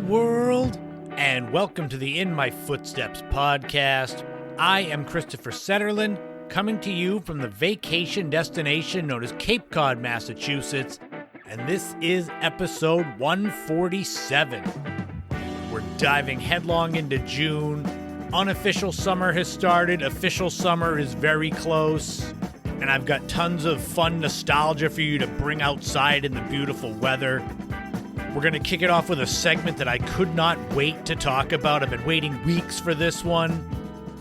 world, and welcome to the In My Footsteps podcast. I am Christopher Setterlin, coming to you from the vacation destination known as Cape Cod, Massachusetts, and this is episode 147. We're diving headlong into June. Unofficial summer has started, official summer is very close, and I've got tons of fun nostalgia for you to bring outside in the beautiful weather. We're going to kick it off with a segment that I could not wait to talk about. I've been waiting weeks for this one.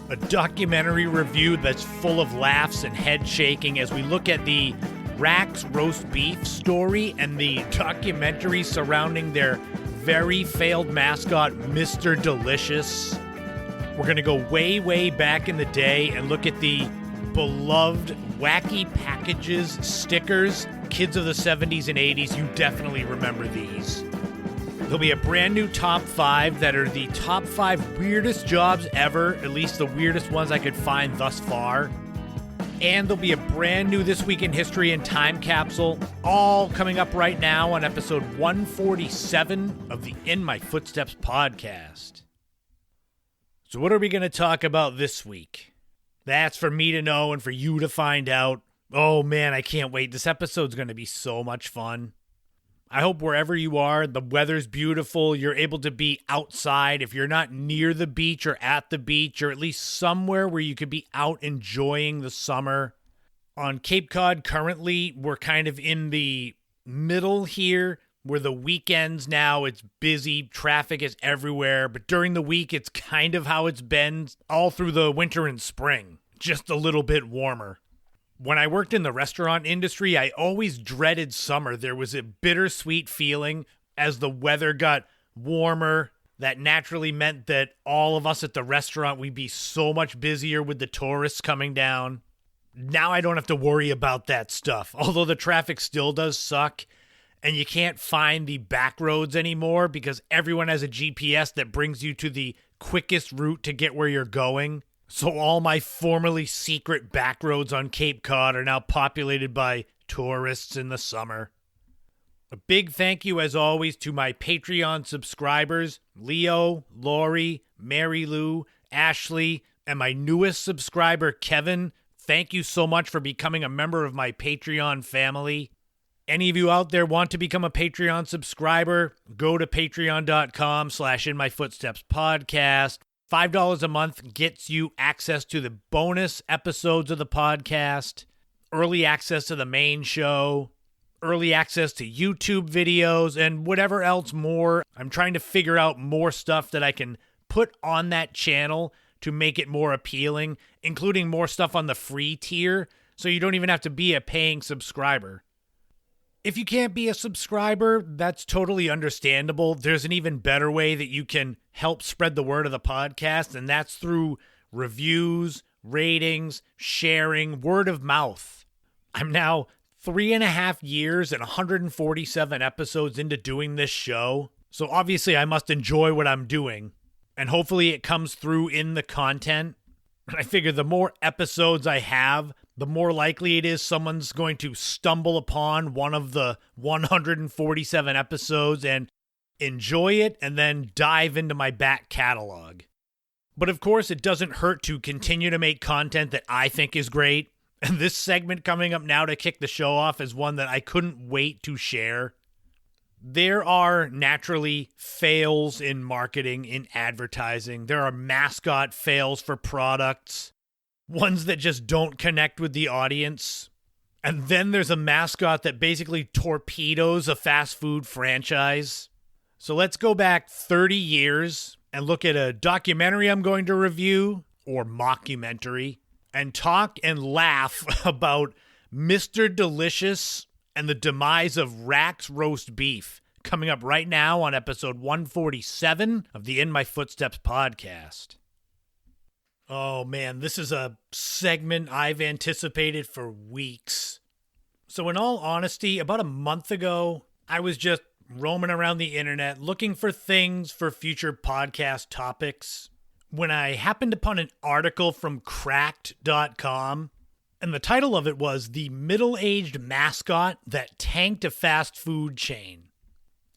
A documentary review that's full of laughs and head shaking as we look at the Rax Roast Beef story and the documentary surrounding their very failed mascot, Mr. Delicious. We're going to go way, way back in the day and look at the beloved Wacky packages, stickers. Kids of the 70s and 80s, you definitely remember these. There'll be a brand new top 5 that are the top 5 weirdest jobs ever, at least the weirdest ones I could find thus far. And there'll be a brand new This Week in History and Time Capsule, all coming up right now on episode 147 of the In My Footsteps podcast. So what are we going to talk about this week? That's for me to know and for you to find out. Oh man, I can't wait. This episode's going to be so much fun. I hope wherever you are, the weather's beautiful. You're able to be outside. If you're not near the beach or at the beach, or at least somewhere where you could be out enjoying the summer. On Cape Cod, currently, we're kind of in the middle here, where the weekends now, it's busy, traffic is everywhere. But during the week, it's kind of how it's been all through the winter and spring. Just a little bit warmer. When I worked in the restaurant industry, I always dreaded summer. There was a bittersweet feeling as the weather got warmer. That naturally meant that all of us at the restaurant, we'd be so much busier with the tourists coming down. Now I don't have to worry about that stuff, although the traffic still does suck. And you can't find the back roads anymore because everyone has a GPS that brings you to the quickest route to get where you're going. So all my formerly secret back roads on Cape Cod are now populated by tourists in the summer. A big thank you, as always, to my Patreon subscribers, Leo, Lori, Mary Lou, Ashley, and my newest subscriber, Kevin. Thank you so much for becoming a member of my Patreon family. Any of you out there want to become a Patreon subscriber, go to patreon.com/inmyfootstepspodcast. $5 a month gets you access to the bonus episodes of the podcast, early access to the main show, early access to YouTube videos, and whatever else more. I'm trying to figure out more stuff that I can put on that channel to make it more appealing, including more stuff on the free tier, so you don't even have to be a paying subscriber. If you can't be a subscriber, that's totally understandable. There's an even better way that you can help spread the word of the podcast, and that's through reviews, ratings, sharing, word of mouth. I'm now 3.5 years and 147 episodes into doing this show, so obviously I must enjoy what I'm doing, and hopefully it comes through in the content. I figure the more episodes I have, the more likely it is someone's going to stumble upon one of the 147 episodes and enjoy it and then dive into my back catalog. But of course, it doesn't hurt to continue to make content that I think is great. And this segment coming up now to kick the show off is one that I couldn't wait to share. There are naturally fails in marketing, in advertising. There are mascot fails for products. Ones that just don't connect with the audience. And then there's a mascot that basically torpedoes a fast food franchise. So let's go back 30 years and look at a documentary I'm going to review, or mockumentary, and talk and laugh about Mr. Delicious and the demise of Rax Roast Beef, coming up right now on episode 147 of the In My Footsteps podcast. Oh man, this is a segment I've anticipated for weeks. So in all honesty, about a month ago, I was just roaming around the internet looking for things for future podcast topics when I happened upon an article from cracked.com, and the title of it was "The Middle-Aged Mascot That Tanked a Fast Food Chain."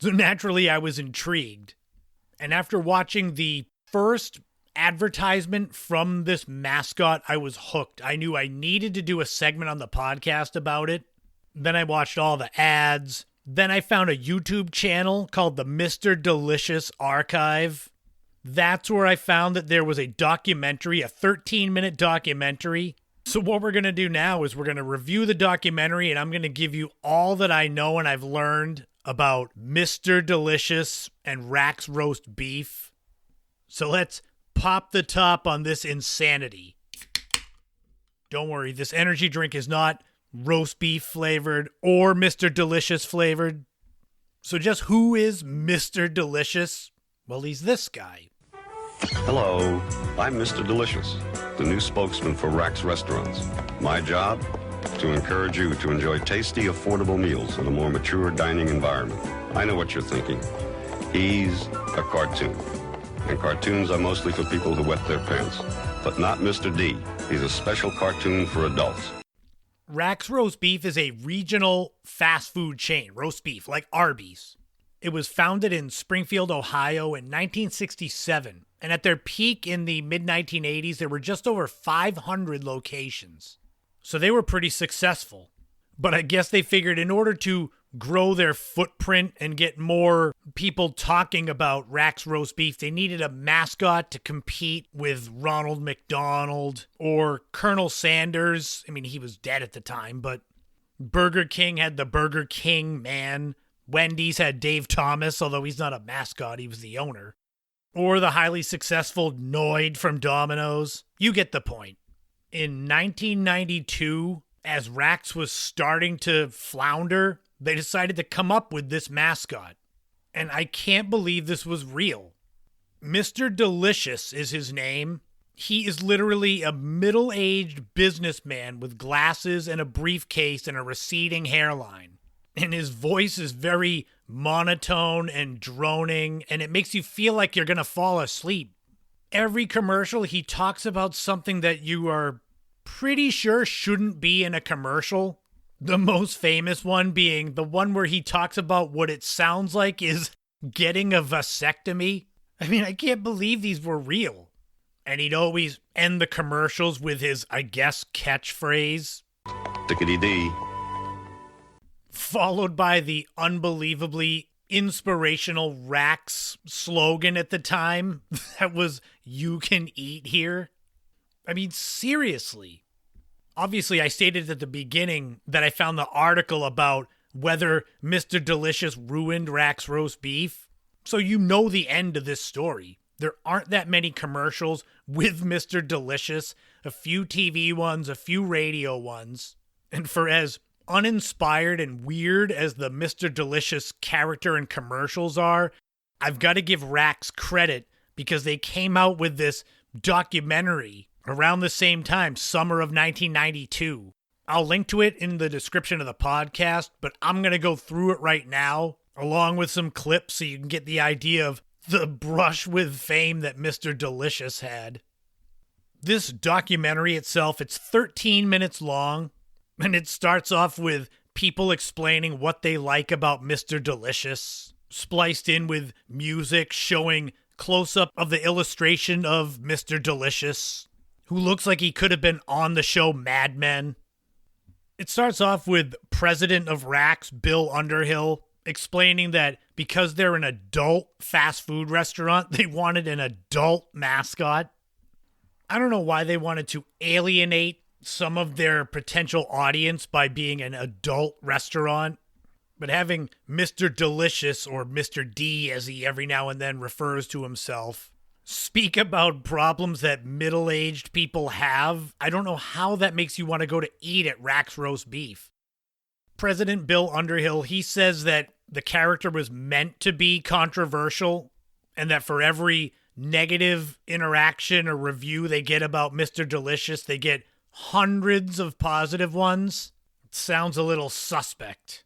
So naturally, I was intrigued. And after watching the first advertisement from this mascot, I was hooked. I knew I needed to do a segment on the podcast about it. Then I watched all the ads. Then I found a YouTube channel called the Mr. Delicious Archive. That's where I found that there was a documentary, a 13-minute documentary. So what we're going to do now is we're going to review the documentary, and I'm going to give you all that I know and I've learned about Mr. Delicious and Rax Roast Beef. So let's pop the top on this insanity. Don't worry, this energy drink is not roast beef flavored or Mr. Delicious flavored. So just who is Mr. Delicious? Well, he's this guy. Hello, I'm Mr. Delicious, the new spokesman for Rax Restaurants. My job? To encourage you to enjoy tasty, affordable meals in a more mature dining environment. I know what you're thinking. He's a cartoon. And cartoons are mostly for people who wet their pants. But not Mr. D. He's a special cartoon for adults. Rax Roast Beef is a regional fast food chain, roast beef, like Arby's. It was founded in Springfield, Ohio in 1967. And at their peak in the mid-1980s, there were just over 500 locations. So they were pretty successful. But I guess they figured in order to grow their footprint and get more people talking about Rax Roast Beef, they needed a mascot to compete with Ronald McDonald or Colonel Sanders. I mean, he was dead at the time, but Burger King had the Burger King man. Wendy's had Dave Thomas, although he's not a mascot, he was the owner. Or the highly successful Noid from Domino's. You get the point. In 1992, as Rax was starting to flounder, they decided to come up with this mascot. And I can't believe this was real. Mr. Delicious is his name. He is literally a middle-aged businessman with glasses and a briefcase and a receding hairline. And his voice is very monotone and droning, and it makes you feel like you're going to fall asleep. Every commercial, he talks about something that you are pretty sure shouldn't be in a commercial. The most famous one being the one where he talks about what it sounds like is getting a vasectomy. I mean, I can't believe these were real. And he'd always end the commercials with his, I guess, catchphrase. Tickety-dee. Followed by the unbelievably inspirational Rax slogan at the time that was, "You can eat here." I mean, seriously. Obviously, I stated at the beginning that I found the article about whether Mr. Delicious ruined Rax Roast Beef. So you know the end of this story. There aren't that many commercials with Mr. Delicious, a few TV ones, a few radio ones. And for as uninspired and weird as the Mr. Delicious character and commercials are, I've got to give Rax credit because they came out with this documentary around the same time, summer of 1992. I'll link to it in the description of the podcast, but I'm going to go through it right now, along with some clips so you can get the idea of the brush with fame that Mr. Delicious had. This documentary itself, it's 13 minutes long. And it starts off with people explaining what they like about Mr. Delicious, spliced in with music showing close-up of the illustration of Mr. Delicious, who looks like he could have been on the show Mad Men. It starts off with President of Rax, Bill Underhill, explaining that because they're an adult fast food restaurant, they wanted an adult mascot. I don't know why they wanted to alienate some of their potential audience by being an adult restaurant, but having Mr. Delicious, or Mr. D as he every now and then refers to himself, speak about problems that middle-aged people have, I don't know how that makes you want to go to eat at Rax Roast Beef. President Bill Underhill, he says that the character was meant to be controversial, and that for every negative interaction or review they get about Mr. Delicious, they get hundreds of positive ones. It sounds a little suspect.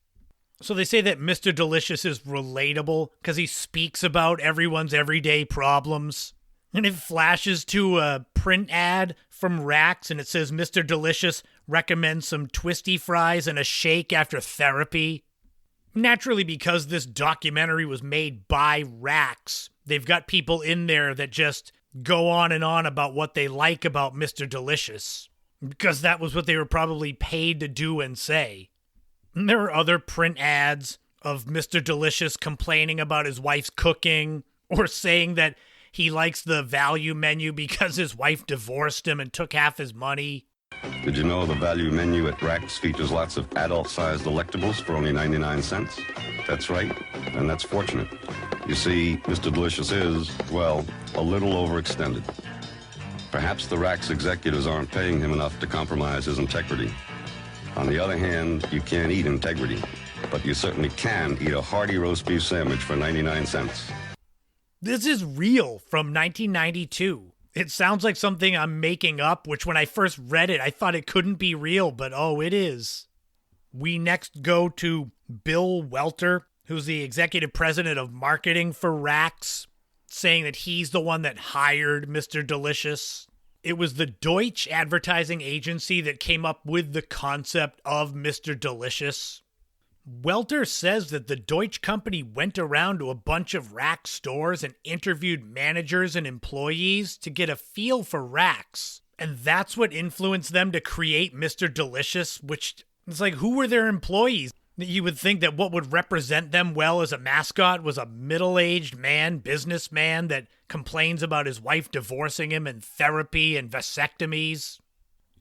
So they say that Mr. Delicious is relatable because he speaks about everyone's everyday problems. And it flashes to a print ad from Rax and it says Mr. Delicious recommends some twisty fries and a shake after therapy. Naturally, because this documentary was made by Rax, they've got people in there that just go on and on about what they like about Mr. Delicious, because that was what they were probably paid to do and say. And there are other print ads of Mr. Delicious complaining about his wife's cooking, or saying that he likes the value menu because his wife divorced him and took half his money. Did you know the value menu at Rax features lots of adult-sized delectables for only 99 cents? That's right, and that's fortunate. You see, Mr. Delicious is, well, a little overextended. Perhaps the Rax executives aren't paying him enough to compromise his integrity. On the other hand, you can't eat integrity, but you certainly can eat a hearty roast beef sandwich for 99 cents. This is real from 1992. It sounds like something I'm making up, which when I first read it, I thought it couldn't be real, but oh, it is. We next go to Bill Welter, who's the executive president of marketing for Rax, saying that he's the one that hired Mr. Delicious. It was the Deutsch advertising agency that came up with the concept of Mr. Delicious. Welter says that the Deutsch company went around to a bunch of Rax stores and interviewed managers and employees to get a feel for Rax. And that's what influenced them to create Mr. Delicious, which it's like, who were their employees? You would think that what would represent them well as a mascot was a middle-aged man, businessman that complains about his wife divorcing him and therapy and vasectomies.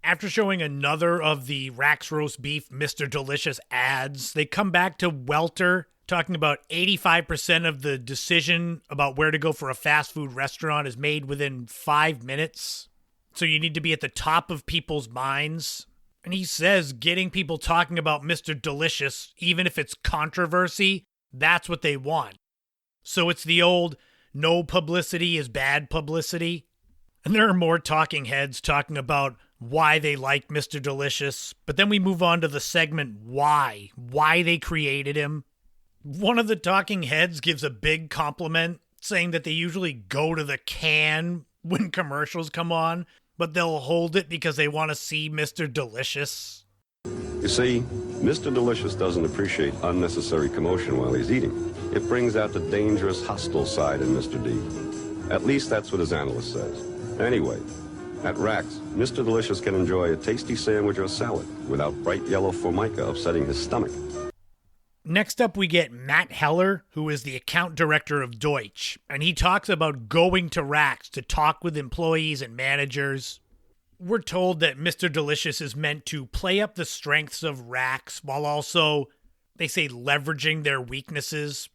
After showing another of the Rax Roast Beef Mr. Delicious ads, they come back to Welter talking about 85% of the decision about where to go for a fast food restaurant is made within 5 minutes. So you need to be at the top of people's minds. And he says getting people talking about Mr. Delicious, even if it's controversy, that's what they want. So it's the old, no publicity is bad publicity. And there are more talking heads talking about why they like Mr. Delicious. But then we move on to the segment why they created him. One of the talking heads gives a big compliment, saying that they usually go to the can when commercials come on, but they'll hold it because they want to see Mr. Delicious. You see, Mr. Delicious doesn't appreciate unnecessary commotion while he's eating. It brings out the dangerous, hostile side in Mr. D. At least that's what his analyst says. Anyway, at Rax, Mr. Delicious can enjoy a tasty sandwich or salad without bright yellow formica upsetting his stomach. Next up, we get Matt Heller, who is the account director of Deutsch, and he talks about going to Rax to talk with employees and managers. We're told that Mr. Delicious is meant to play up the strengths of Rax while also, they say, leveraging their weaknesses.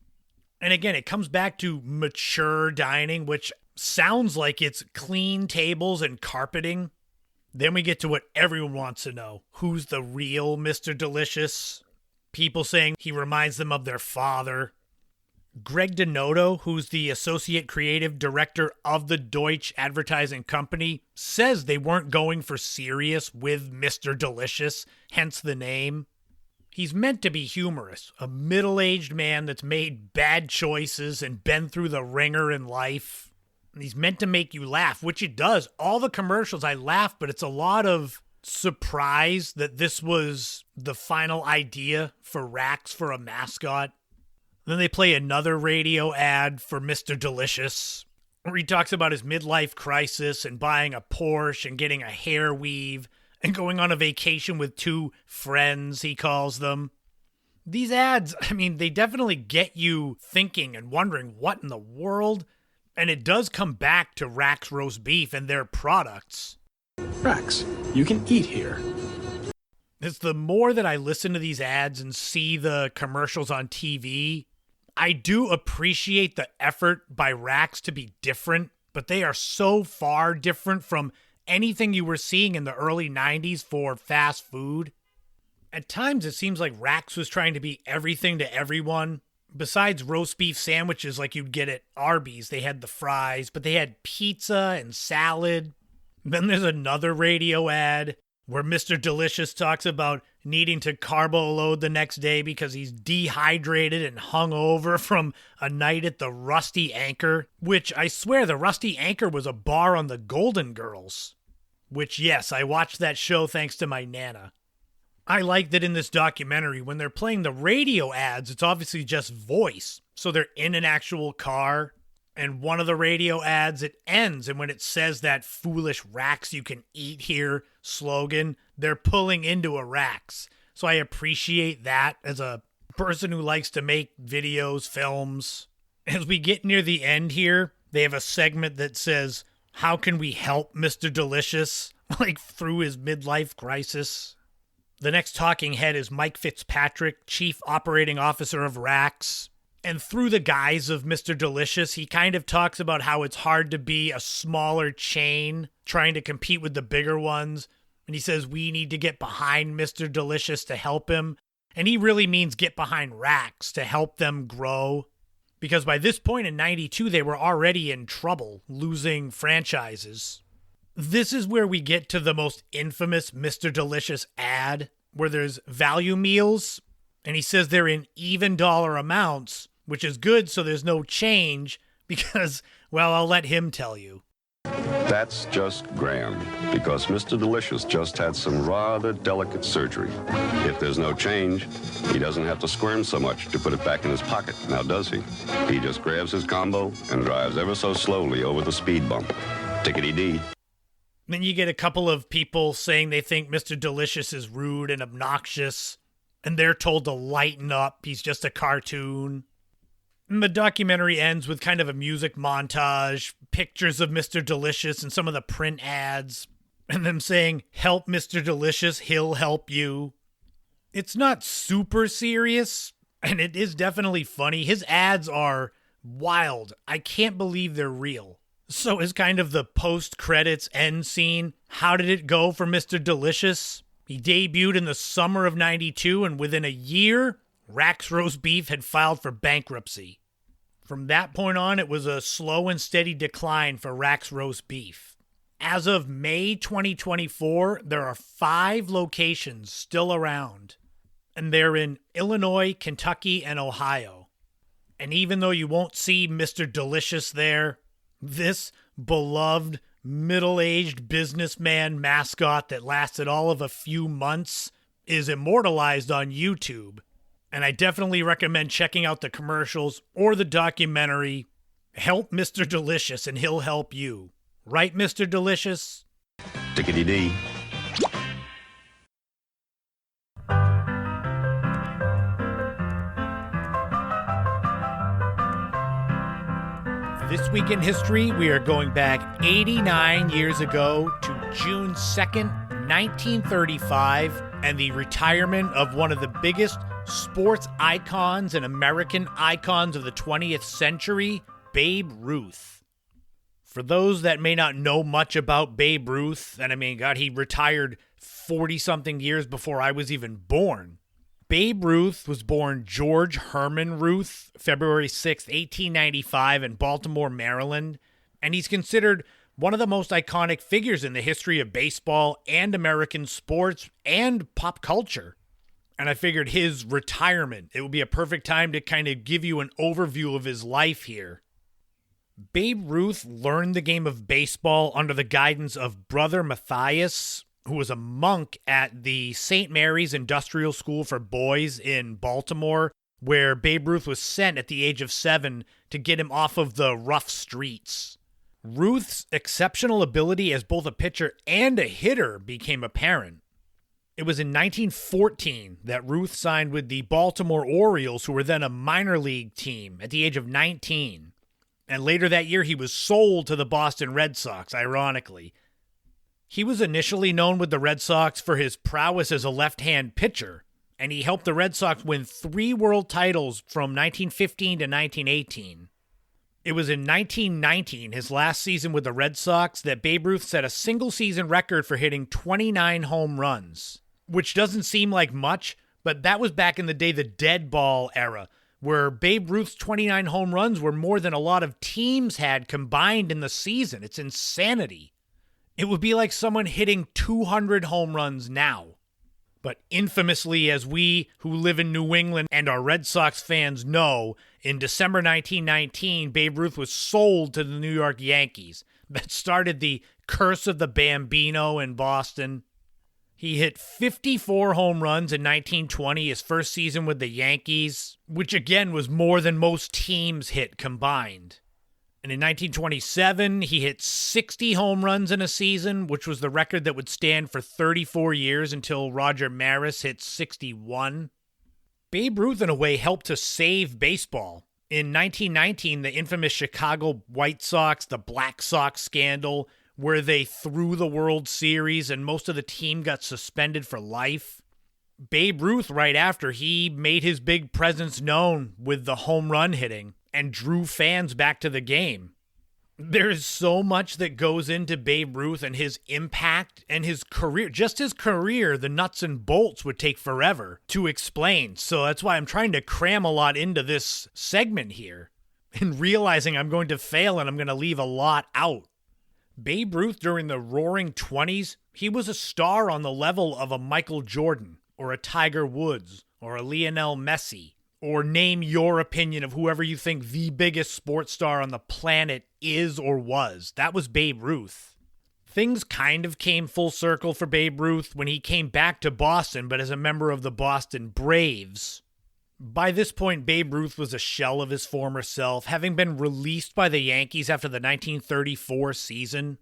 And again, it comes back to mature dining, which sounds like it's clean tables and carpeting. Then we get to what everyone wants to know. Who's the real Mr. Delicious? People saying he reminds them of their father. Greg Denoto, who's the associate creative director of the Deutsch advertising company, says they weren't going for serious with Mr. Delicious, hence the name. He's meant to be humorous, a middle-aged man that's made bad choices and been through the ringer in life. And he's meant to make you laugh, which it does. All the commercials, I laugh, but it's a lot of surprise that this was the final idea for Rax for a mascot. Then they play another radio ad for Mr. Delicious, where he talks about his midlife crisis and buying a Porsche and getting a hair weave and going on a vacation with 2 friends, he calls them. These ads, I mean, they definitely get you thinking and wondering what in the world. And it does come back to Rax Roast Beef and their products. Rax, you can eat here. It's the more that I listen to these ads and see the commercials on TV, I do appreciate the effort by Rax to be different, but they are so far different from anything you were seeing in the early 90s for fast food. At times, it seems like Rax was trying to be everything to everyone. Besides roast beef sandwiches like you'd get at Arby's, they had the fries, but they had pizza and salad. Then there's another radio ad where Mr. Delicious talks about needing to carbo load the next day because he's dehydrated and hungover from a night at the Rusty Anchor, which I swear the Rusty Anchor was a bar on the Golden Girls. Which, yes, I watched that show thanks to my Nana. I like that in this documentary, when they're playing the radio ads, it's obviously just voice. So they're in an actual car, and one of the radio ads, it ends, and when it says that foolish Rax you can eat here slogan, they're pulling into a Rax. So I appreciate that as a person who likes to make videos, films. As we get near the end here, they have a segment that says, how can we help Mr. Delicious? Like through his midlife crisis. The next talking head is Mike Fitzpatrick, Chief Operating Officer of Rax. And through the guise of Mr. Delicious, he kind of talks about how it's hard to be a smaller chain trying to compete with the bigger ones. And he says we need to get behind Mr. Delicious to help him. And he really means get behind Rax to help them grow. Because by this point in 92, they were already in trouble, losing franchises. This is where we get to the most infamous Mr. Delicious ad, where there's value meals, and he says they're in even dollar amounts, which is good so there's no change, because, well, I'll let him tell you. That's just grand, because Mr. Delicious just had some rather delicate surgery. If there's no change, he doesn't have to squirm so much to put it back in his pocket, now does he? He just grabs his combo and drives ever so slowly over the speed bump. Tickety-dee. Then you get a couple of people saying they think Mr. Delicious is rude and obnoxious, and they're told to lighten up, he's just a cartoon. And the documentary ends with kind of a music montage, pictures of Mr. Delicious and some of the print ads, and them saying, help Mr. Delicious, he'll help you. It's not super serious, and it is definitely funny. His ads are wild. I can't believe they're real. So as kind of the post-credits end scene, how did it go for Mr. Delicious? He debuted in the summer of 92, and within a year, Rax Roast Beef had filed for bankruptcy. From that point on, it was a slow and steady decline for Rax Roast Beef. As of May 2024, there are 5 locations still around, and they're in Illinois, Kentucky, and Ohio. And even though you won't see Mr. Delicious there, this beloved, middle-aged businessman mascot that lasted all of a few months is immortalized on YouTube. And I definitely recommend checking out the commercials or the documentary. Help Mr. Delicious and he'll help you. Right, Mr. Delicious? Tickety-dee. This week in history, we are going back 89 years ago to June 2nd, 1935, and the retirement of one of the biggest sports icons and American icons of the 20th century, Babe Ruth. For those that may not know much about Babe Ruth, and I mean, God, he retired 40-something years before I was even born. Babe Ruth was born George Herman Ruth, February 6, 1895 in Baltimore, Maryland, and he's considered one of the most iconic figures in the history of baseball and American sports and pop culture. And I figured his retirement, it would be a perfect time to kind of give you an overview of his life here. Babe Ruth learned the game of baseball under the guidance of Brother Matthias, who was a monk at the St. Mary's Industrial School for Boys in Baltimore, where Babe Ruth was sent at the age of 7 to get him off of the rough streets. Ruth's exceptional ability as both a pitcher and a hitter became apparent. It was in 1914 that Ruth signed with the Baltimore Orioles, who were then a minor league team, at the age of 19. And later that year, he was sold to the Boston Red Sox, ironically. He was initially known with the Red Sox for his prowess as a left-hand pitcher, and he helped the Red Sox win 3 world titles from 1915 to 1918. It was in 1919, his last season with the Red Sox, that Babe Ruth set a single-season record for hitting 29 home runs, which doesn't seem like much, but that was back in the day, the dead ball era, where Babe Ruth's 29 home runs were more than a lot of teams had combined in the season. It's insanity. It would be like someone hitting 200 home runs now. But infamously, as we who live in New England and are Red Sox fans know, in December 1919, Babe Ruth was sold to the New York Yankees. That started the curse of the Bambino in Boston. He hit 54 home runs in 1920, his first season with the Yankees, which again was more than most teams hit combined. And in 1927, he hit 60 home runs in a season, which was the record that would stand for 34 years until Roger Maris hit 61. Babe Ruth, in a way, helped to save baseball. In 1919, the infamous Chicago White Sox, the Black Sox scandal, where they threw the World Series and most of the team got suspended for life. Babe Ruth, right after, he made his big presence known with the home run hitting and drew fans back to the game. There is so much that goes into Babe Ruth and his impact and his career. Just his career, the nuts and bolts would take forever to explain. So that's why I'm trying to cram a lot into this segment here and realizing I'm going to fail and I'm going to leave a lot out. Babe Ruth during the Roaring 20s, he was a star on the level of a Michael Jordan or a Tiger Woods or a Lionel Messi, or name your opinion of whoever you think the biggest sports star on the planet is or was. That was Babe Ruth. Things kind of came full circle for Babe Ruth when he came back to Boston, but as a member of the Boston Braves. By this point, Babe Ruth was a shell of his former self, having been released by the Yankees after the 1934 season.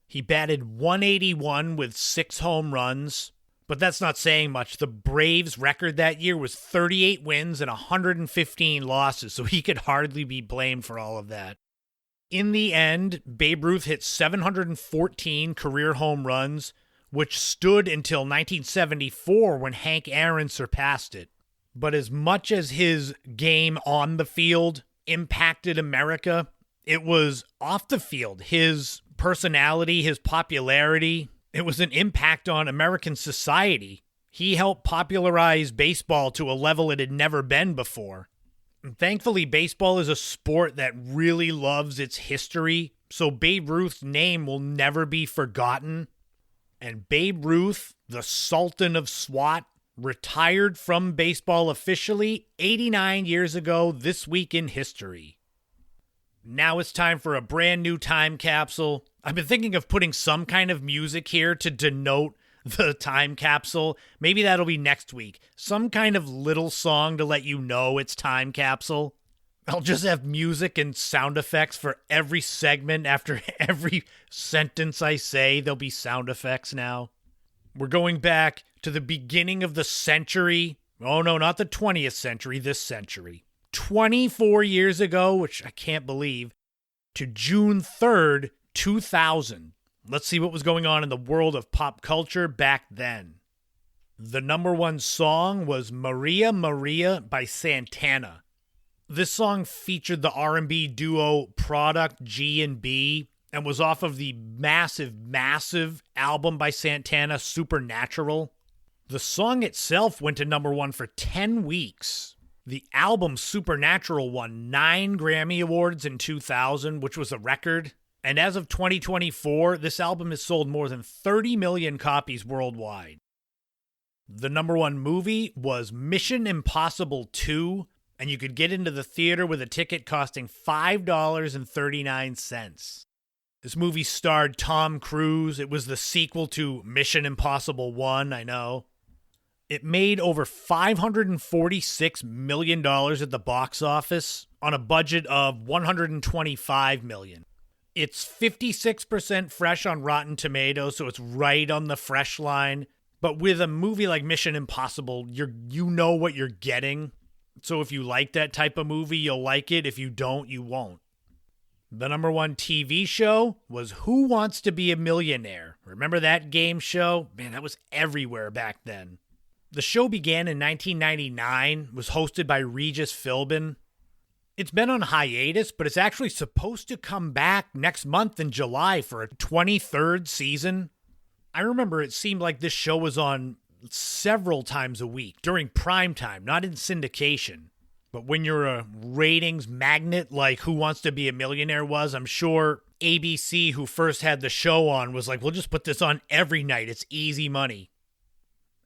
He batted .181 with 6 home runs, but that's not saying much. The Braves' record that year was 38 wins and 115 losses, so he could hardly be blamed for all of that. In the end, Babe Ruth hit 714 career home runs, which stood until 1974 when Hank Aaron surpassed it. But as much as his game on the field impacted America, it was off the field. His personality, his popularity, it was an impact on American society. He helped popularize baseball to a level it had never been before. And thankfully, baseball is a sport that really loves its history, so Babe Ruth's name will never be forgotten. And Babe Ruth, the Sultan of SWAT, retired from baseball officially 89 years ago this week in history. Now it's time for a brand new time capsule. I've been thinking of putting some kind of music here to denote the time capsule. Maybe that'll be next week. Some kind of little song to let you know it's time capsule. I'll just have music and sound effects for every segment. After every sentence I say, there'll be sound effects now. We're going back to the beginning of the century. Oh no, not the 20th century, this century. 24 years ago, which I can't believe, to June 3rd, 2000. Let's see what was going on in the world of pop culture back then. The number one song was Maria Maria by Santana. This song featured the R&B duo Product G&B and was off of the massive album by Santana, Supernatural. The song itself went to number one for 10 weeks. The album Supernatural won 9 Grammy Awards in 2000, which was a record. And as of 2024, this album has sold more than 30 million copies worldwide. The number one movie was Mission Impossible 2, and you could get into the theater with a ticket costing $5.39. This movie starred Tom Cruise. It was the sequel to Mission Impossible 1, I know. It made over $546 million at the box office on a budget of $125 million. It's 56% fresh on Rotten Tomatoes, so it's right on the fresh line. But with a movie like Mission Impossible, you know what you're getting. So if you like that type of movie, you'll like it. If you don't, you won't. The number one TV show was Who Wants to Be a Millionaire? Remember that game show? Man, that was everywhere back then. The show began in 1999, was hosted by Regis Philbin. It's been on hiatus, but it's actually supposed to come back next month in July for a 23rd season. I remember it seemed like this show was on several times a week during prime time, not in syndication. But when you're a ratings magnet like Who Wants to Be a Millionaire was, I'm sure ABC, who first had the show on, was like, we'll just put this on every night. It's easy money.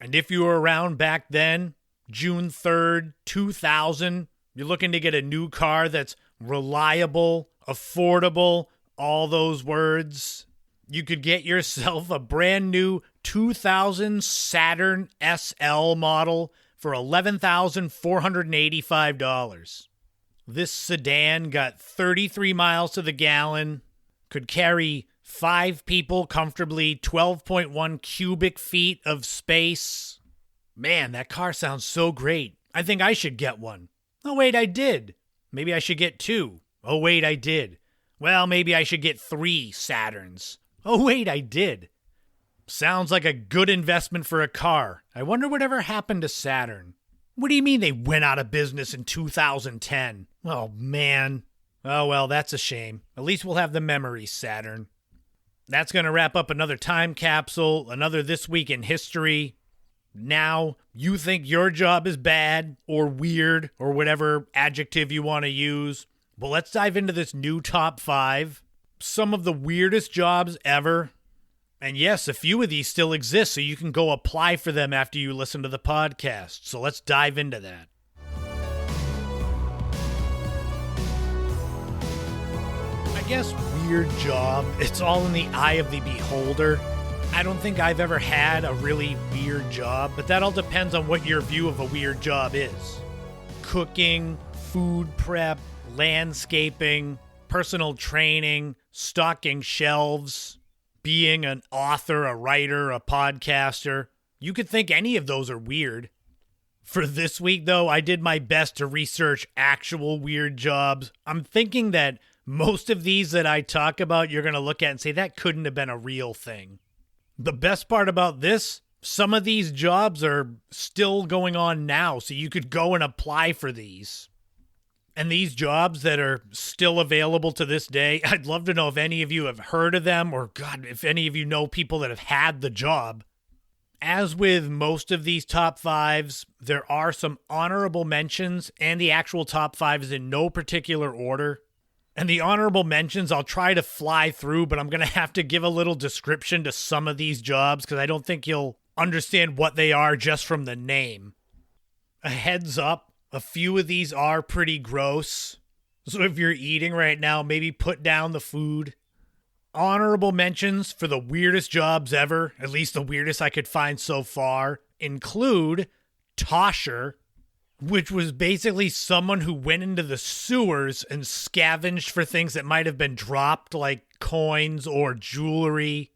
And if you were around back then, June 3rd, 2000, you're looking to get a new car that's reliable, affordable, all those words, you could get yourself a brand new 2000 Saturn SL model for $11,485. This sedan got 33 miles to the gallon, could carry 5 people comfortably, 12.1 cubic feet of space. Man, that car sounds so great. I think I should get one. Oh, wait, I did. Maybe I should get 2. Oh, wait, I did. Well, maybe I should get 3 Saturns. Oh, wait, I did. Sounds like a good investment for a car. I wonder whatever happened to Saturn. What do you mean they went out of business in 2010? Oh, man. Oh, well, that's a shame. At least we'll have the memories, Saturn. That's going to wrap up another time capsule, another This Week in History. Now, you think your job is bad or weird or whatever adjective you want to use. Well, let's dive into this new top 5. Some of the weirdest jobs ever. And yes, a few of these still exist, so you can go apply for them after you listen to the podcast. So let's dive into that. I guess weird job, it's all in the eye of the beholder. I don't think I've ever had a really weird job, but that all depends on what your view of a weird job is. Cooking, food prep, landscaping, personal training, stocking shelves, being an author, a writer, a podcaster. You could think any of those are weird. For this week, though, I did my best to research actual weird jobs. I'm thinking that most of these that I talk about, you're going to look at and say, that couldn't have been a real thing. The best part about this, some of these jobs are still going on now, so you could go and apply for these. And these jobs that are still available to this day, I'd love to know if any of you have heard of them, or God, if any of you know people that have had the job. As with most of these top 5s, there are some honorable mentions, and the actual top 5 is in no particular order. And the honorable mentions, I'll try to fly through, but I'm going to have to give a little description to some of these jobs, because I don't think you'll understand what they are just from the name. A heads up. A few of these are pretty gross. So if you're eating right now, maybe put down the food. Honorable mentions for the weirdest jobs ever, at least the weirdest I could find so far, include Tosher, which was basically someone who went into the sewers and scavenged for things that might have been dropped, like coins or jewelry.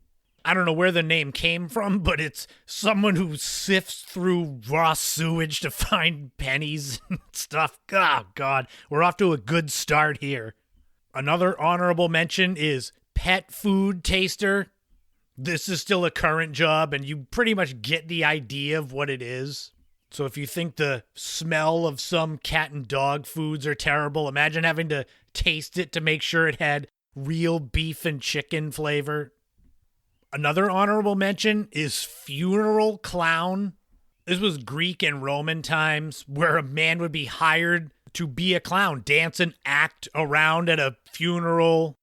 I don't know where the name came from, but it's someone who sifts through raw sewage to find pennies and stuff. Oh, God. We're off to a good start here. Another honorable mention is pet food taster. This is still a current job, and you pretty much get the idea of what it is. So if you think the smell of some cat and dog foods are terrible, imagine having to taste it to make sure it had real beef and chicken flavor. Another honorable mention is funeral clown. This was Greek and Roman times, where a man would be hired to be a clown, dance and act around at a funeral.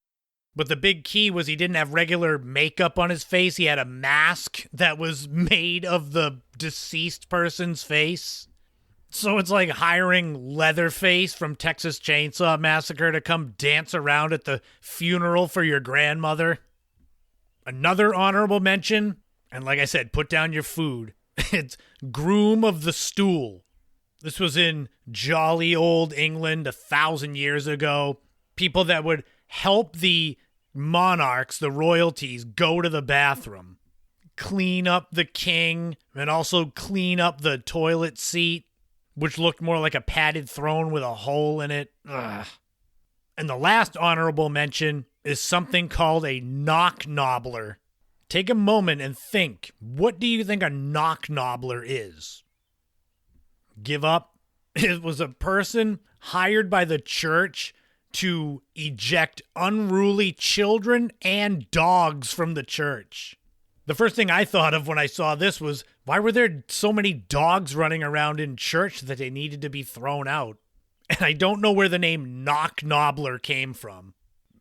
But the big key was he didn't have regular makeup on his face. He had a mask that was made of the deceased person's face. So it's like hiring Leatherface from Texas Chainsaw Massacre to come dance around at the funeral for your grandmother. Another honorable mention, and like I said, put down your food. It's groom of the stool. This was in jolly old England 1,000 years ago. People that would help the monarchs, the royalties, go to the bathroom, clean up the king, and also clean up the toilet seat, which looked more like a padded throne with a hole in it. Ugh. And the last honorable mention is something called a knock-knobbler. Take a moment and think, what do you think a knock-knobbler is? Give up? It was a person hired by the church to eject unruly children and dogs from the church. The first thing I thought of when I saw this was, why were there so many dogs running around in church that they needed to be thrown out? And I don't know where the name knock-knobbler came from.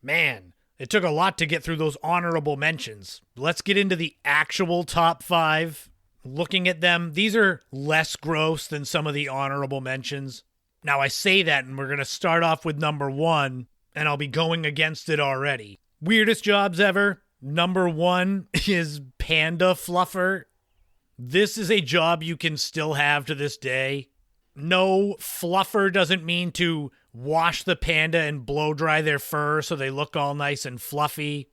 Man, it took a lot to get through those honorable mentions. Let's get into the actual top 5. Looking at them, these are less gross than some of the honorable mentions. Now, I say that, and we're going to start off with number 1, and I'll be going against it already. Weirdest jobs ever? Number 1 is panda fluffer. This is a job you can still have to this day. No, fluffer doesn't mean to wash the panda and blow dry their fur so they look all nice and fluffy.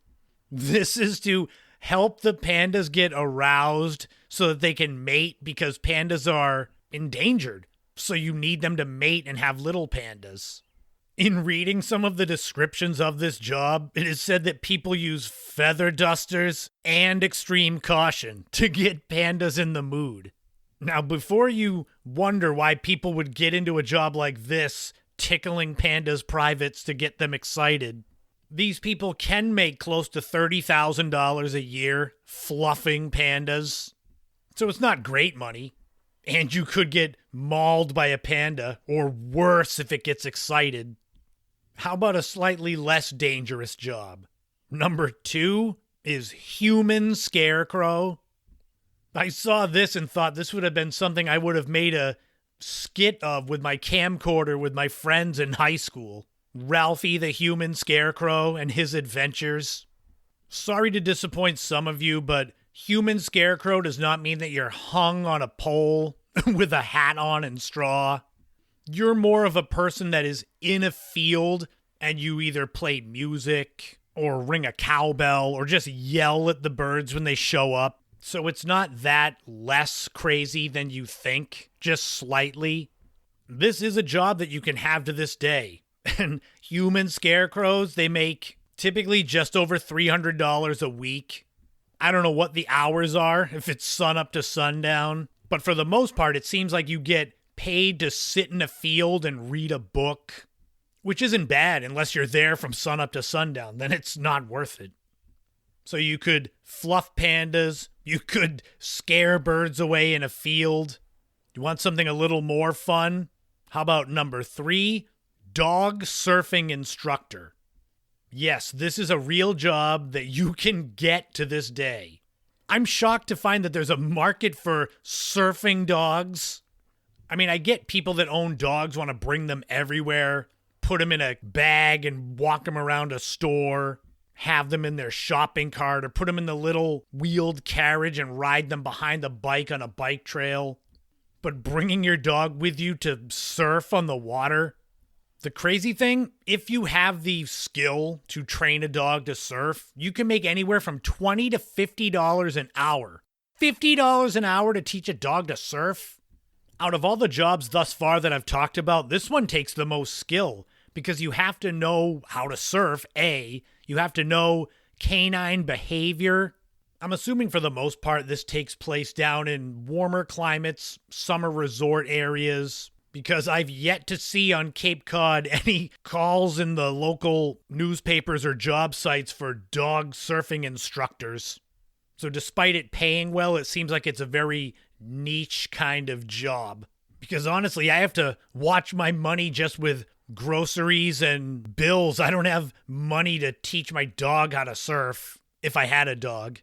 This is to help the pandas get aroused so that they can mate, because pandas are endangered. So you need them to mate and have little pandas. In reading some of the descriptions of this job, it is said that people use feather dusters and extreme caution to get pandas in the mood. Now, before you wonder why people would get into a job like this, tickling pandas' privates to get them excited, these people can make close to $30,000 a year fluffing pandas. So it's not great money. And you could get mauled by a panda, or worse if it gets excited. How about a slightly less dangerous job? Number 2 is human scarecrow. I saw this and thought this would have been something I would have made a skit of with my camcorder with my friends in high school. Ralphie the human scarecrow and his adventures. Sorry to disappoint some of you, but human scarecrow does not mean that you're hung on a pole with a hat on and straw. You're more of a person that is in a field and you either play music or ring a cowbell or just yell at the birds when they show up. So it's not that less crazy than you think, just slightly. This is a job that you can have to this day. And human scarecrows, they make typically just over $300 a week. I don't know what the hours are, if it's sun up to sundown. But for the most part, it seems like you get paid to sit in a field and read a book, which isn't bad unless you're there from sun up to sundown. Then it's not worth it. So you could fluff pandas. You could scare birds away in a field. You want something a little more fun? How about number 3? Dog surfing instructor. Yes, this is a real job that you can get to this day. I'm shocked to find that there's a market for surfing dogs. I mean, I get people that own dogs want to bring them everywhere, put them in a bag and walk them around a store, have them in their shopping cart, or put them in the little wheeled carriage and ride them behind the bike on a bike trail. But bringing your dog with you to surf on the water? The crazy thing, if you have the skill to train a dog to surf, you can make anywhere from $20 to $50 an hour. $50 an hour to teach a dog to surf? Out of all the jobs thus far that I've talked about, this one takes the most skill because you have to know how to surf, A. You have to know canine behavior. I'm assuming for the most part this takes place down in warmer climates, summer resort areas, because I've yet to see on Cape Cod any calls in the local newspapers or job sites for dog surfing instructors. So despite it paying well, it seems like it's a very niche kind of job. Because honestly, I have to watch my money just with groceries and bills. I don't have money to teach my dog how to surf if I had a dog.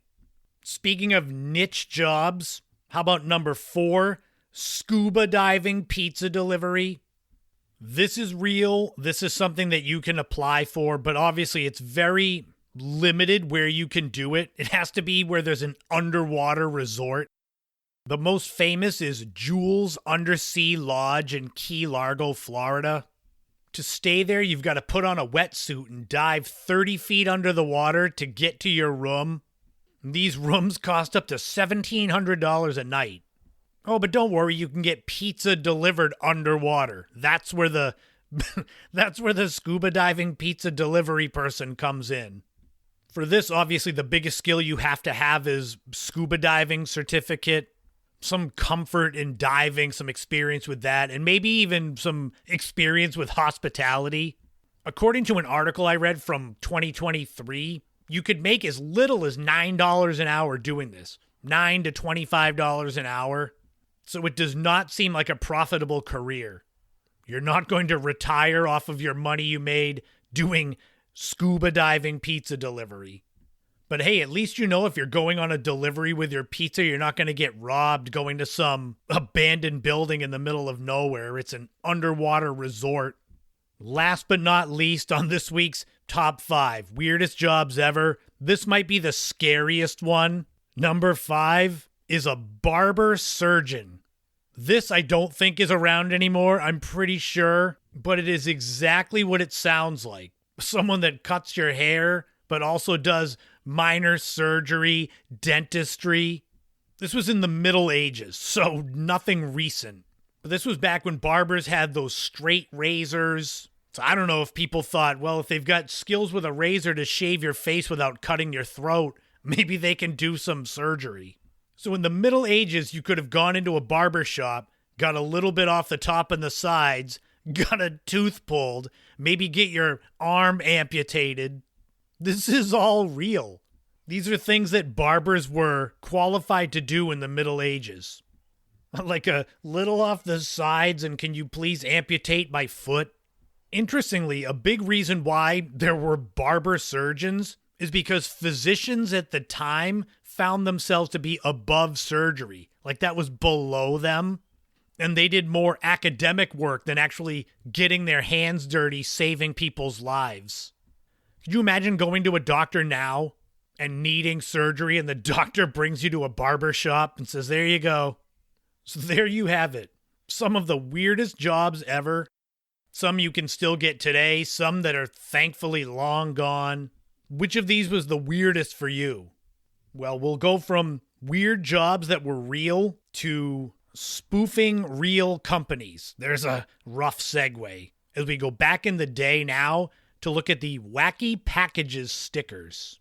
Speaking of niche jobs, how about number 4? Scuba diving pizza delivery. This is real. This is something that you can apply for, but obviously it's very limited where you can do it. It has to be where there's an underwater resort. The most famous is Jules Undersea Lodge in Key Largo, Florida. To stay there, you've got to put on a wetsuit and dive 30 feet under the water to get to your room. These rooms cost up to $1,700 a night. Oh, but don't worry, you can get pizza delivered underwater. That's where the scuba diving pizza delivery person comes in. For this, obviously, the biggest skill you have to have is scuba diving certificate, some comfort in diving, some experience with that, and maybe even some experience with hospitality. According to an article I read from 2023, you could make as little as $9 an hour doing this. $9 to $25 an hour. So it does not seem like a profitable career. You're not going to retire off of your money you made doing scuba diving pizza delivery. But hey, at least you know if you're going on a delivery with your pizza, you're not going to get robbed going to some abandoned building in the middle of nowhere. It's an underwater resort. Last but not least on this week's Top 5 Weirdest Jobs Ever, this might be the scariest one. Number 5 is a barber surgeon. This I don't think is around anymore, I'm pretty sure, but it is exactly what it sounds like. Someone that cuts your hair, but also does minor surgery, dentistry. This was in the Middle Ages, so nothing recent. But this was back when barbers had those straight razors. So I don't know if people thought, well, if they've got skills with a razor to shave your face without cutting your throat, maybe they can do some surgery. So in the Middle Ages, you could have gone into a barber shop, got a little bit off the top and the sides, got a tooth pulled, maybe get your arm amputated. This is all real. These are things that barbers were qualified to do in the Middle Ages. Like a little off the sides and can you please amputate my foot? Interestingly, a big reason why there were barber surgeons is because physicians at the time found themselves to be above surgery. Like that was below them. And they did more academic work than actually getting their hands dirty, saving people's lives. Could you imagine going to a doctor now and needing surgery and the doctor brings you to a barber shop and says, there you go. So there you have it. Some of the weirdest jobs ever. Some you can still get today, some that are thankfully long gone. Which of these was the weirdest for you? Well, we'll go from weird jobs that were real to spoofing real companies. There's a rough segue as we go back in the day now to look at the Wacky Packages stickers.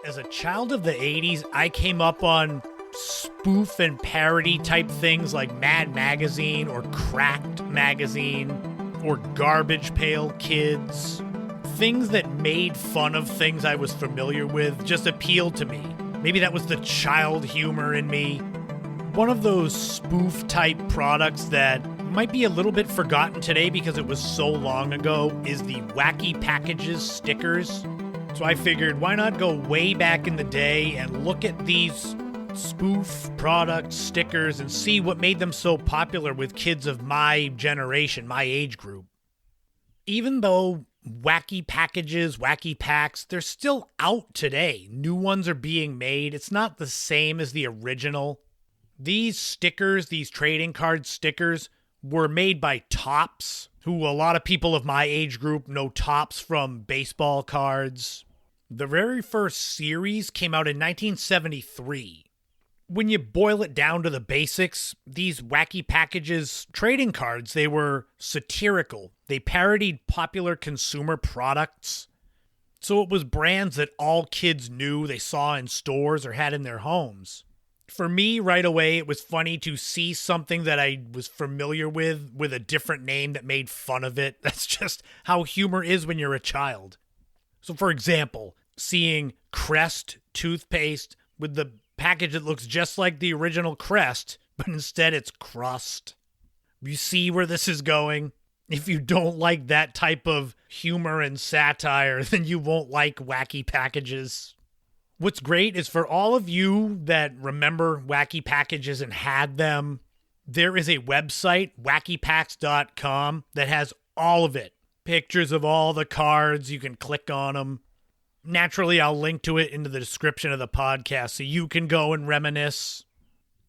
As a child of the 80s, I came up on spoof and parody type things like Mad Magazine or Cracked Magazine or Garbage Pail Kids. Things that made fun of things I was familiar with just appealed to me. Maybe that was the child humor in me. One of those spoof type products that might be a little bit forgotten today because it was so long ago is the Wacky Packages stickers. So I figured, why not go way back in the day and look at these spoof product stickers and see what made them so popular with kids of my generation, my age group. Even though Wacky Packages, Wacky Packs, they're still out today. New ones are being made. It's not the same as the original. These stickers, these trading card stickers, were made by Topps, who a lot of people of my age group know Topps from baseball cards. The very first series came out in 1973. When you boil it down to the basics, these Wacky Packages trading cards, they were satirical. They parodied popular consumer products. So it was brands that all kids knew, they saw in stores or had in their homes. For me, right away, it was funny to see something that I was familiar with a different name that made fun of it. That's just how humor is when you're a child. So for example, seeing Crest toothpaste with the package that looks just like the original Crest, but instead it's crust. You see where this is going? If you don't like that type of humor and satire, then you won't like Wacky Packages. What's great is for all of you that remember Wacky Packages and had them, there is a website, wackypacks.com, that has all of it. Pictures of all the cards, you can click on them. Naturally, I'll link to it into the description of the podcast so you can go and reminisce.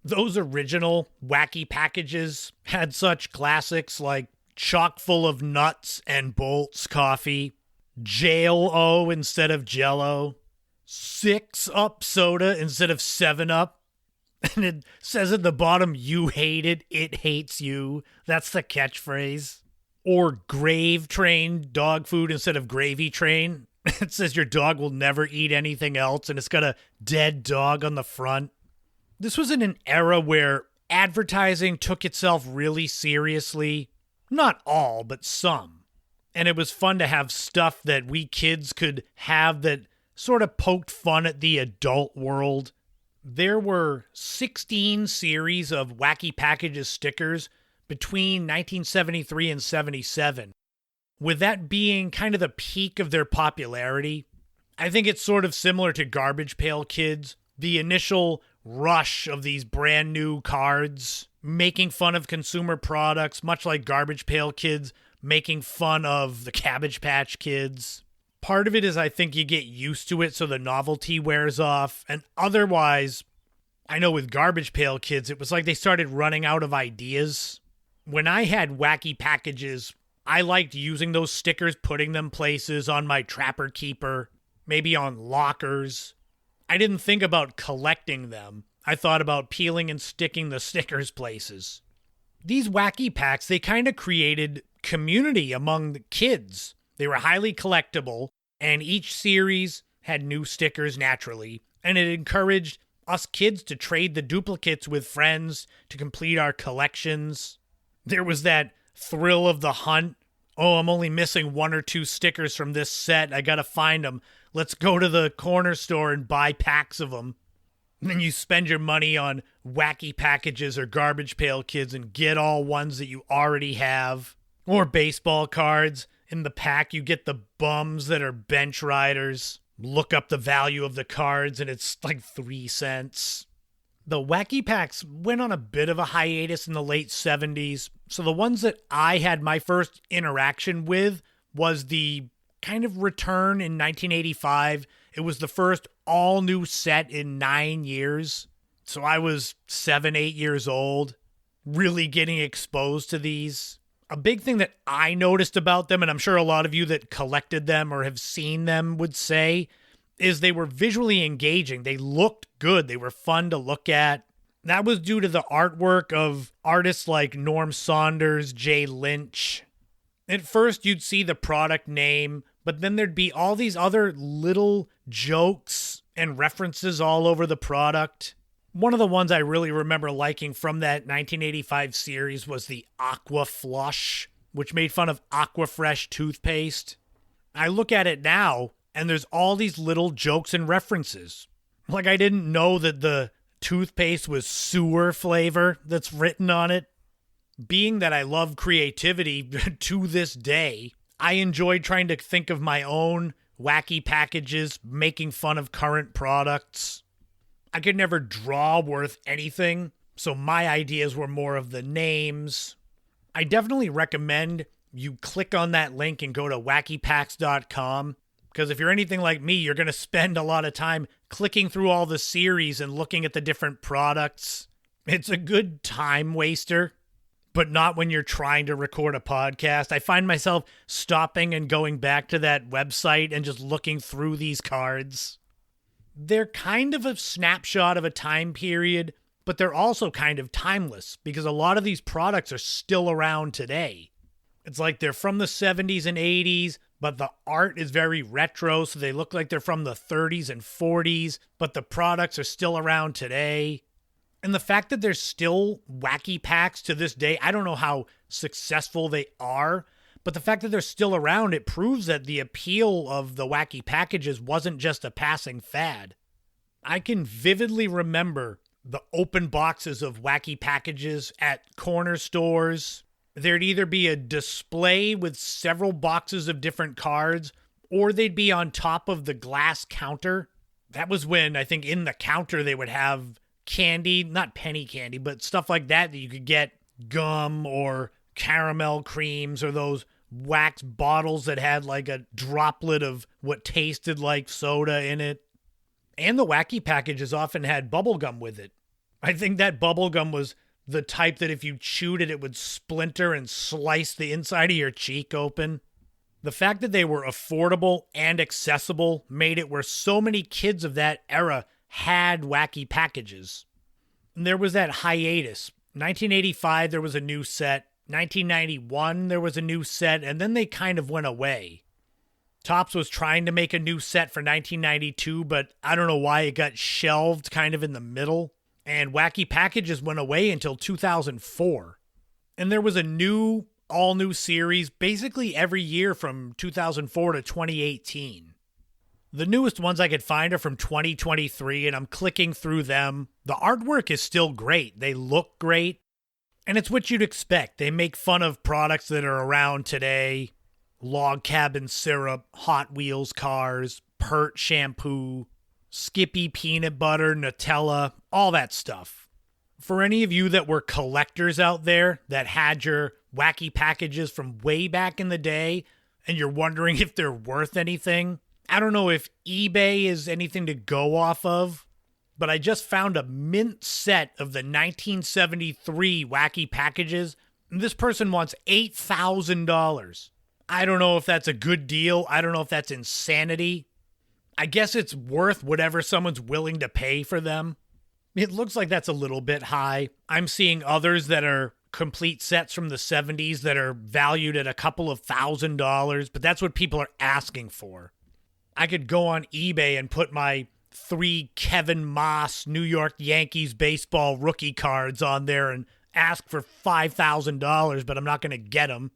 Those original Wacky Packages had such classics like chock full of nuts and bolts coffee, Jail-O instead of Jell-O, 6-Up soda instead of 7-Up, and it says at the bottom, you hate it hates you. That's the catchphrase. Or Grave Train dog food instead of Gravy Train. It says your dog will never eat anything else, and it's got a dead dog on the front. This was in an era where advertising took itself really seriously. Not all, but some. And it was fun to have stuff that we kids could have that sort of poked fun at the adult world. There were 16 series of Wacky Packages stickers between 1973 and 77. With that being kind of the peak of their popularity, I think it's sort of similar to Garbage Pail Kids. The initial rush of these brand new cards, making fun of consumer products, much like Garbage Pail Kids making fun of the Cabbage Patch Kids. Part of it is I think you get used to it so the novelty wears off, and otherwise, I know with Garbage Pail Kids, it was like they started running out of ideas. When I had wacky packages, I liked using those stickers, putting them places on my Trapper Keeper, maybe on lockers. I didn't think about collecting them. I thought about peeling and sticking the stickers places. These wacky packs, they kind of created community among the kids. They were highly collectible, and each series had new stickers naturally, and it encouraged us kids to trade the duplicates with friends to complete our collections. There was that thrill of the hunt. Oh, I'm only missing 1 or 2 stickers from this set. I gotta find them. Let's go to the corner store and buy packs of them. And then you spend your money on wacky packages or Garbage Pail Kids and get all ones that you already have. Or baseball cards. In the pack, you get the bums that are bench riders. Look up the value of the cards and it's like 3 cents. The wacky packs went on a bit of a hiatus in the late 70s. So the ones that I had my first interaction with was the kind of return in 1985. It was the first all-new set in 9 years. So I was 7, 8 years old, really getting exposed to these. A big thing that I noticed about them, and I'm sure a lot of you that collected them or have seen them would say, is they were visually engaging. They looked good. They were fun to look at. That was due to the artwork of artists like Norm Saunders, Jay Lynch. At first, you'd see the product name, but then there'd be all these other little jokes and references all over the product. One of the ones I really remember liking from that 1985 series was the Aqua Flush, which made fun of Aquafresh toothpaste. I look at it now, and there's all these little jokes and references. Like I didn't know that the toothpaste was sewer flavor that's written on it. Being that I love creativity to this day, I enjoyed trying to think of my own wacky packages, making fun of current products. I could never draw worth anything, so my ideas were more of the names. I definitely recommend you click on that link and go to wackypacks.com, because if you're anything like me, you're going to spend a lot of time clicking through all the series and looking at the different products. It's a good time waster, but not when you're trying to record a podcast. I find myself stopping and going back to that website and just looking through these cards. They're kind of a snapshot of a time period, but they're also kind of timeless because a lot of these products are still around today. It's like they're from the 70s and 80s, but the art is very retro, so they look like they're from the 30s and 40s, but the products are still around today. And the fact that there's still wacky packs to this day, I don't know how successful they are, but the fact that they're still around, it proves that the appeal of the wacky packages wasn't just a passing fad. I can vividly remember the open boxes of wacky packages at corner stores. There'd either be a display with several boxes of different cards, or they'd be on top of the glass counter. That was when, I think, in the counter they would have candy, not penny candy, but stuff like that you could get, gum or caramel creams or those wax bottles that had like a droplet of what tasted like soda in it. And the wacky packages often had bubble gum with it. I think that bubble gum was the type that if you chewed it, it would splinter and slice the inside of your cheek open. The fact that they were affordable and accessible made it where so many kids of that era had wacky packages. And there was that hiatus. 1985, there was a new set. 1991, there was a new set, and then they kind of went away. Topps was trying to make a new set for 1992, but I don't know why it got shelved kind of in the middle. And wacky packages went away until 2004. And there was a new, all-new series basically every year from 2004 to 2018. The newest ones I could find are from 2023, and I'm clicking through them. The artwork is still great. They look great. And it's what you'd expect. They make fun of products that are around today. Log cabin syrup, Hot Wheels cars, Pert shampoo. Skippy peanut butter, Nutella, all that stuff. For any of you that were collectors out there that had your Wacky packages from way back in the day and you're wondering if they're worth anything, I don't know if eBay is anything to go off of, but I just found a mint set of the 1973 Wacky packages, and this person wants $8,000. I don't know if that's a good deal. I don't know if that's insanity. I guess it's worth whatever someone's willing to pay for them. It looks like that's a little bit high. I'm seeing others that are complete sets from the 70s that are valued at a couple of $1,000, but that's what people are asking for. I could go on eBay and put my 3 Kevin Moss New York Yankees baseball rookie cards on there and ask for $5,000, but I'm not going to get them.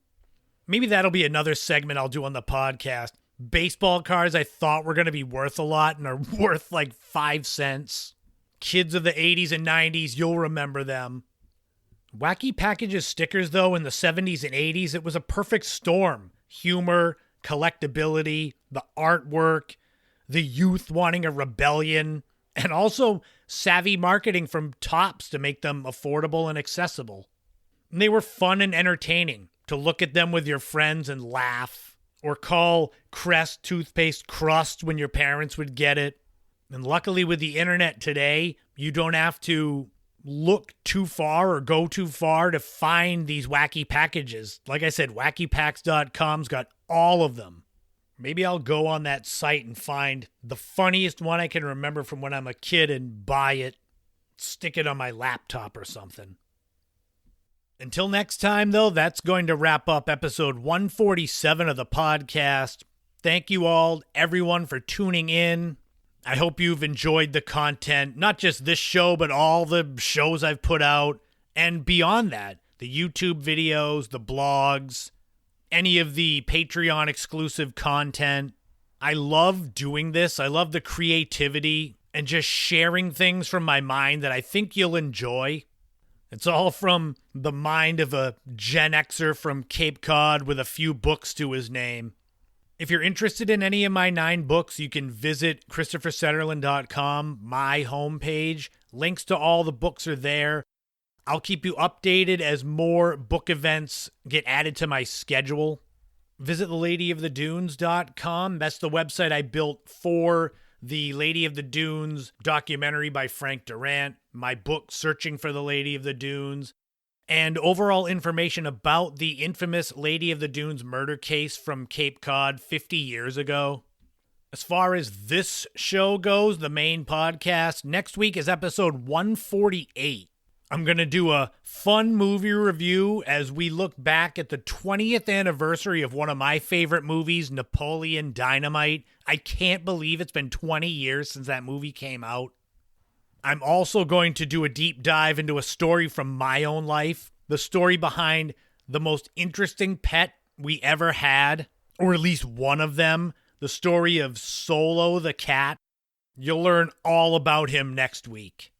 Maybe that'll be another segment I'll do on the podcast. Baseball cards I thought were going to be worth a lot and are worth like 5 cents. Kids of the 80s and 90s, you'll remember them. Wacky Packages stickers, though, in the 70s and 80s, it was a perfect storm. Humor, collectability, the artwork, the youth wanting a rebellion, and also savvy marketing from Topps to make them affordable and accessible. And they were fun and entertaining to look at them with your friends and laugh, or call Crest toothpaste crust when your parents would get it. And luckily with the internet today, you don't have to look too far or go too far to find these wacky packages. Like I said, wackypacks.com's got all of them. Maybe I'll go on that site and find the funniest one I can remember from when I'm a kid and buy it, stick it on my laptop or something. Until next time, though, that's going to wrap up episode 147 of the podcast. Thank you all, everyone, for tuning in. I hope you've enjoyed the content, not just this show, but all the shows I've put out, and beyond that, the YouTube videos, the blogs, any of the Patreon exclusive content. I love doing this. I love the creativity and just sharing things from my mind that I think you'll enjoy. It's all from the mind of a Gen Xer from Cape Cod with a few books to his name. If you're interested in any of my 9 books, you can visit ChristopherSetterland.com, my homepage. Links to all the books are there. I'll keep you updated as more book events get added to my schedule. Visit theladyofthedunes.com. That's the website I built for the Lady of the Dunes documentary by Frank Durant, my book, Searching for the Lady of the Dunes, and overall information about the infamous Lady of the Dunes murder case from Cape Cod 50 years ago. As far as this show goes, the main podcast, next week is episode 148. I'm going to do a fun movie review as we look back at the 20th anniversary of one of my favorite movies, Napoleon Dynamite. I can't believe it's been 20 years since that movie came out. I'm also going to do a deep dive into a story from my own life, the story behind the most interesting pet we ever had, or at least one of them, the story of Solo the cat. You'll learn all about him next week.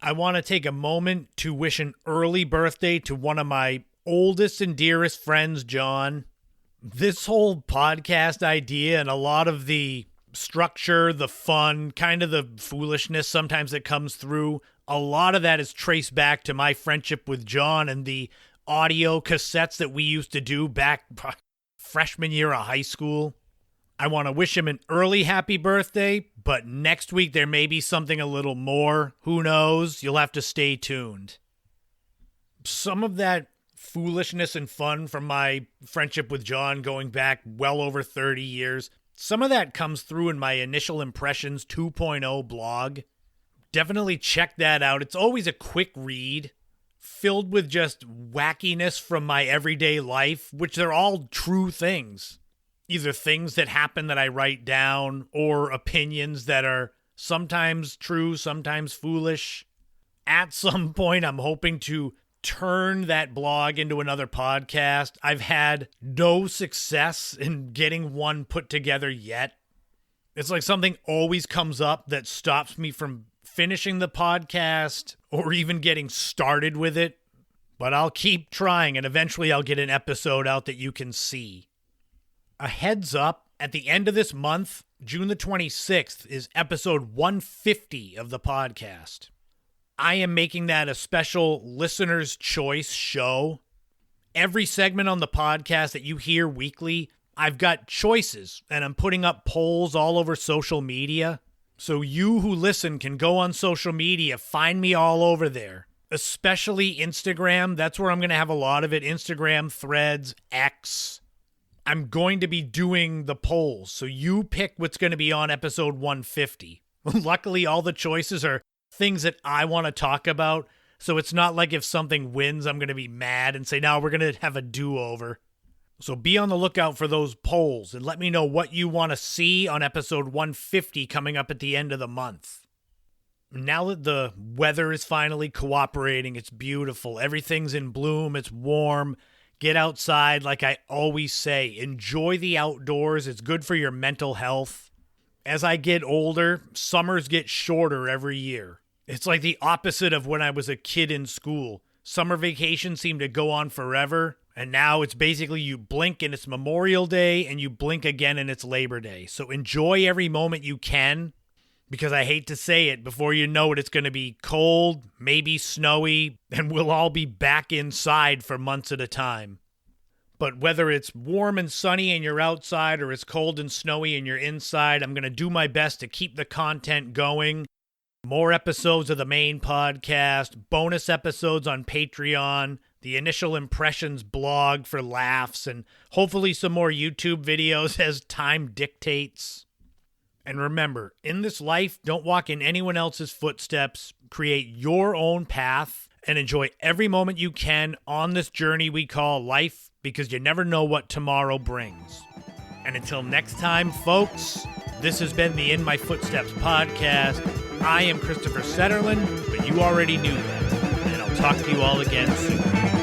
I want to take a moment to wish an early birthday to one of my oldest and dearest friends, John. This whole podcast idea and a lot of the structure, the fun, kind of the foolishness sometimes that comes through, a lot of that is traced back to my friendship with John and the audio cassettes that we used to do back freshman year of high school. I want to wish him an early happy birthday, but next week there may be something a little more. Who knows? You'll have to stay tuned. Some of that foolishness and fun from my friendship with John going back well over 30 years, some of that comes through in my Initial Impressions 2.0 blog. Definitely check that out. It's always a quick read, filled with just wackiness from my everyday life, which they're all true things. Either things that happen that I write down, or opinions that are sometimes true, sometimes foolish. At some point, I'm hoping to turn that blog into another podcast. I've had no success in getting one put together yet. It's like something always comes up that stops me from finishing the podcast or even getting started with it. But I'll keep trying, and eventually I'll get an episode out that you can see. A heads up, At the end of this month, June the 26th, is episode 150 of the podcast. I am making that a special listener's choice show. Every segment on the podcast that you hear weekly, I've got choices, and I'm putting up polls all over social media. So you who listen can go on social media, find me all over there. Especially Instagram, that's where I'm going to have a lot of it. Instagram, Threads, X. I'm going to be doing the polls, so you pick what's going to be on episode 150. Luckily, all the choices are things that I want to talk about, so it's not like if something wins, I'm going to be mad and say, no, we're going to have a do-over. So be on the lookout for those polls and let me know what you want to see on episode 150 coming up at the end of the month. Now that the weather is finally cooperating, it's beautiful, everything's in bloom, it's warm. Get outside, like I always say. Enjoy the outdoors. It's good for your mental health. As I get older, summers get shorter every year. It's like the opposite of when I was a kid in school. Summer vacations seem to go on forever, and now it's basically you blink and it's Memorial Day, and you blink again and it's Labor Day. So enjoy every moment you can, because I hate to say it, before you know it, it's going to be cold, maybe snowy, and we'll all be back inside for months at a time. But whether it's warm and sunny and you're outside or it's cold and snowy and you're inside, I'm going to do my best to keep the content going. More episodes of the main podcast, bonus episodes on Patreon, the initial impressions blog for laughs, and hopefully some more YouTube videos as time dictates. And remember, in this life, don't walk in anyone else's footsteps. Create your own path and enjoy every moment you can on this journey we call life, because you never know what tomorrow brings. And until next time, folks, this has been the In My Footsteps podcast. I am Christopher Setterlin, but you already knew that. And I'll talk to you all again soon.